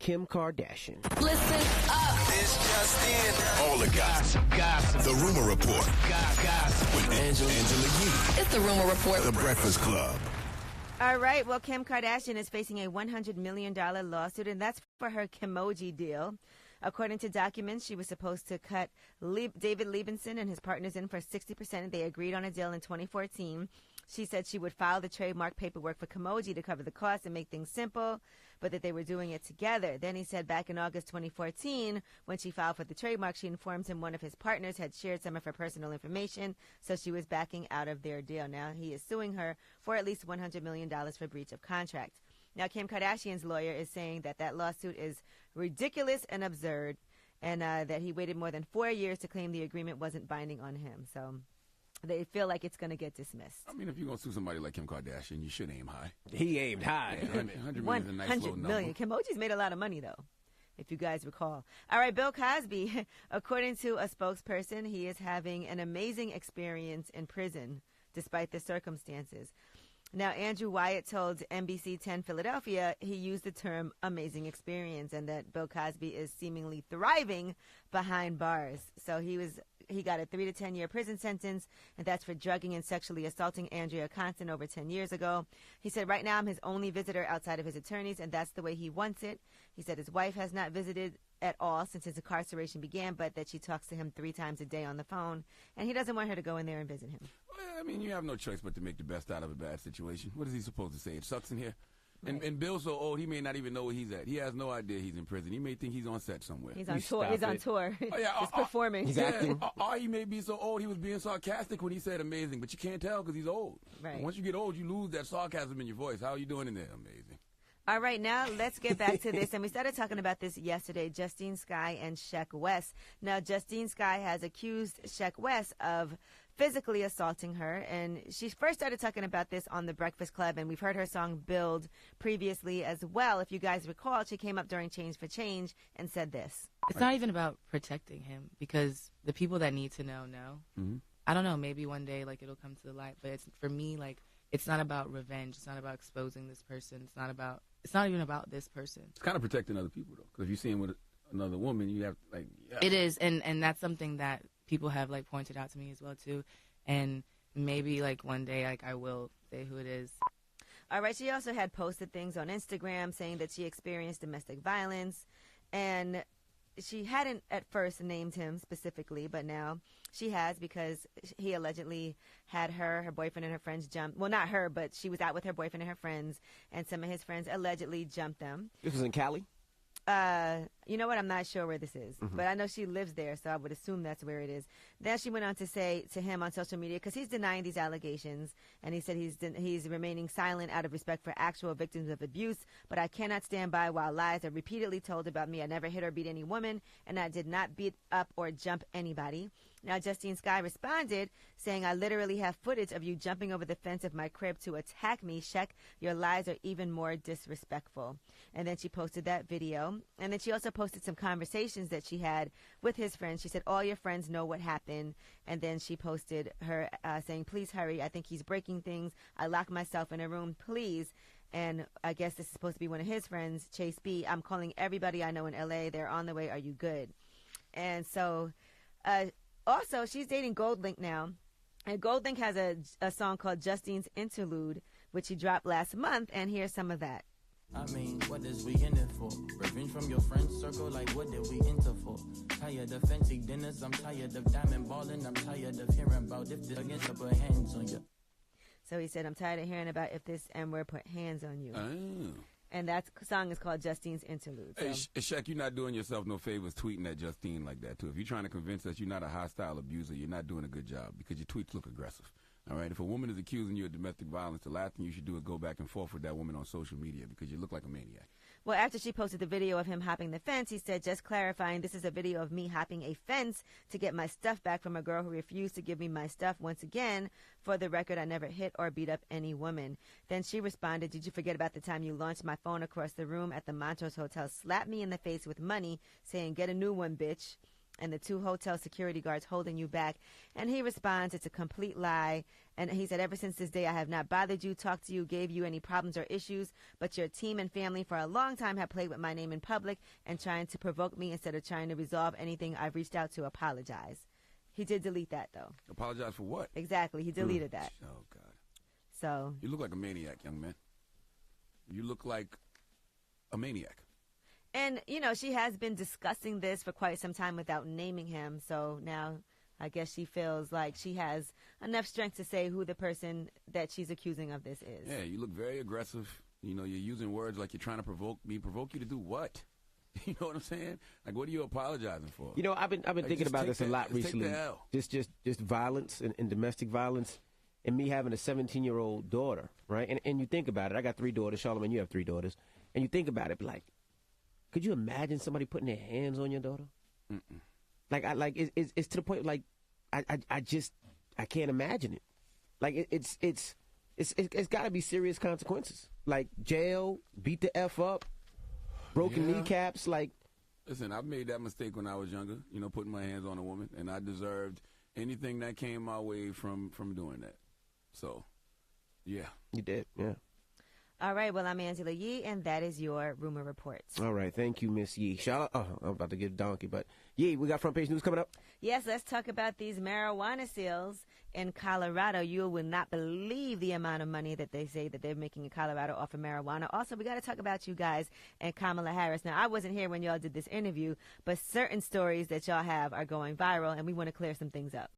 Kim Kardashian. Listen up. It's Justine. All the gossip. The Rumor Report. Gossip. With Angela Yee. It's the Rumor Report. The Breakfast Club. All right, well, Kim Kardashian is facing a $100 million lawsuit, and that's for her Kimoji deal. According to documents, she was supposed to cut David Liebenson and his partners in for 60%, and they agreed on a deal in 2014. She said she would file the trademark paperwork for Kimoji to cover the cost and make things simple, but that they were doing it together. Then he said back in August 2014, when she filed for the trademark, she informed him one of his partners had shared some of her personal information, so she was backing out of their deal. Now he is suing her for at least $100 million for breach of contract. Now, Kim Kardashian's lawyer is saying that that lawsuit is ridiculous and absurd, and that he waited more than 4 years to claim the agreement wasn't binding on him. So they feel like it's going to get dismissed. I mean, if you're going to sue somebody like Kim Kardashian, you should aim high. He aimed high. Yeah, 100 million is a nice low number. 100 million. Kimoji's made a lot of money, though, if you guys recall. All right, Bill Cosby, according to a spokesperson, he is having an amazing experience in prison, despite the circumstances. Now, Andrew Wyatt told NBC 10 Philadelphia he used the term amazing experience and that Bill Cosby is seemingly thriving behind bars. So he got a 3 to 10 year prison sentence, and that's for drugging and sexually assaulting Andrea Conson over 10 years ago. He said, right now I'm his only visitor outside of his attorneys, and that's the way he wants it. He said his wife has not visited at all since his incarceration began, but that she talks to him 3 times a day on the phone, and he doesn't want her to go in there and visit him. Well, I mean, you have no choice but to make the best out of a bad situation. What is he supposed to say? It sucks in here? Right. And Bill's so old, he may not even know where he's at. He has no idea he's in prison. He may think he's on set somewhere. He's on tour. He's on tour. Oh, yeah, he's performing. He's acting. Or he may be so old he was being sarcastic when he said amazing, but you can't tell because he's old. Right. And once you get old, you lose that sarcasm in your voice. How are you doing in there? Amazing. All right, now let's get back to this. And we started talking about this yesterday, Justine, Skye, and Sheck West. Now, Justine Skye has accused Sheck West of physically assaulting her. And she first started talking about this on The Breakfast Club, and we've heard her song Build previously as well. If you guys recall, she came up during Change for Change and said this. It's not even about protecting him because the people that need to know. Mm-hmm. I don't know, maybe one day, like, it'll come to the light. But it's, for me, like, it's not about revenge. It's not about exposing this person. It's not even about this person. It's kind of protecting other people, though. Because if you see him with another woman, you have, like, yeah. It is, and that's something that people have, like, pointed out to me as well, too. And maybe, like, one day, like, I will say who it is. All right, she also had posted things on Instagram saying that she experienced domestic violence, and she hadn't at first named him specifically, but now she has, because he allegedly had her boyfriend and her friends jump. Well, not her, but she was out with her boyfriend and her friends, and some of his friends allegedly jumped them. This was in Cali? You know what? I'm not sure where this is, but I know she lives there, so I would assume that's where it is. Then she went on to say to him on social media, because he's denying these allegations, and he said he's remaining silent out of respect for actual victims of abuse, but I cannot stand by while lies are repeatedly told about me. I never hit or beat any woman, and I did not beat up or jump anybody. Now, Justine Skye responded, saying, I literally have footage of you jumping over the fence of my crib to attack me. Sheck, your lies are even more disrespectful. And then she posted that video. And then she also posted some conversations that she had with his friends. She said, all your friends know what happened. And then she posted her saying, please hurry. I think he's breaking things. I locked myself in a room. Please. And I guess this is supposed to be one of his friends, Chase B. I'm calling everybody I know in L.A. They're on the way. Are you good? And so... also, she's dating Goldlink now, and Goldlink has a song called Justine's Interlude, which he dropped last month, and here's some of that. I mean, what is we in it for? Revenge from your friend's circle, like what did we enter for? Tired of fancy dinners, I'm tired of diamond balling, I'm tired of hearing about if this against to put hands on you. So he said, I'm tired of hearing about if this N-word put hands on you. Oh. And that song is called Justine's Interlude. So. Hey, Sheck, you're not doing yourself no favors tweeting at Justine like that, too. If you're trying to convince us you're not a hostile abuser, you're not doing a good job because your tweets look aggressive. All right? If a woman is accusing you of domestic violence, the last thing you should do is go back and forth with that woman on social media because you look like a maniac. Well, after she posted the video of him hopping the fence, he said, just clarifying, this is a video of me hopping a fence to get my stuff back from a girl who refused to give me my stuff. Once again, for the record, I never hit or beat up any woman. Then she responded, did you forget about the time you launched my phone across the room at the Montrose Hotel, slapped me in the face with money, saying, get a new one, bitch. and the 2 hotel security guards holding you back. And he responds, it's a complete lie. And he said, ever since this day, I have not bothered you, talked to you, gave you any problems or issues, but your team and family for a long time have played with my name in public and trying to provoke me instead of trying to resolve anything. I've reached out to apologize. He did delete that, though. Apologize for what? Exactly. He deleted that. Oh, God. So You look like a maniac, young man. You look like a maniac. And, you know, she has been discussing this for quite some time without naming him. So now I guess she feels like she has enough strength to say who the person that she's accusing of this is. Yeah, you look very aggressive. You know, you're using words like you're trying to provoke me. Provoke you to do what? You know what I'm saying? Like, what are you apologizing for? You know, I've been thinking about this a lot recently. Take the L. Just violence and domestic violence, and me having a 17-year-old daughter, right? And you think about it. I got 3 daughters. Charlamagne, you have 3 daughters. And you think about it, like, could you imagine somebody putting their hands on your daughter? Mm-mm. Like it's to the point like I can't imagine it. Like it's got to be serious consequences. Like jail, beat the F up, broken kneecaps. Like, listen, I've made that mistake when I was younger. You know, putting my hands on a woman, and I deserved anything that came my way from doing that. So, yeah, you did, yeah. All right, well, I'm Angela Yee, and that is your Rumor Reports. All right, thank you, Miss Yee. I'm about to get donkey, but Yee, we got front page news coming up? Yes, let's talk about these marijuana sales in Colorado. You will not believe the amount of money that they say that they're making in Colorado off of marijuana. Also, we got to talk about you guys and Kamala Harris. Now, I wasn't here when y'all did this interview, but certain stories that y'all have are going viral, and we want to clear some things up.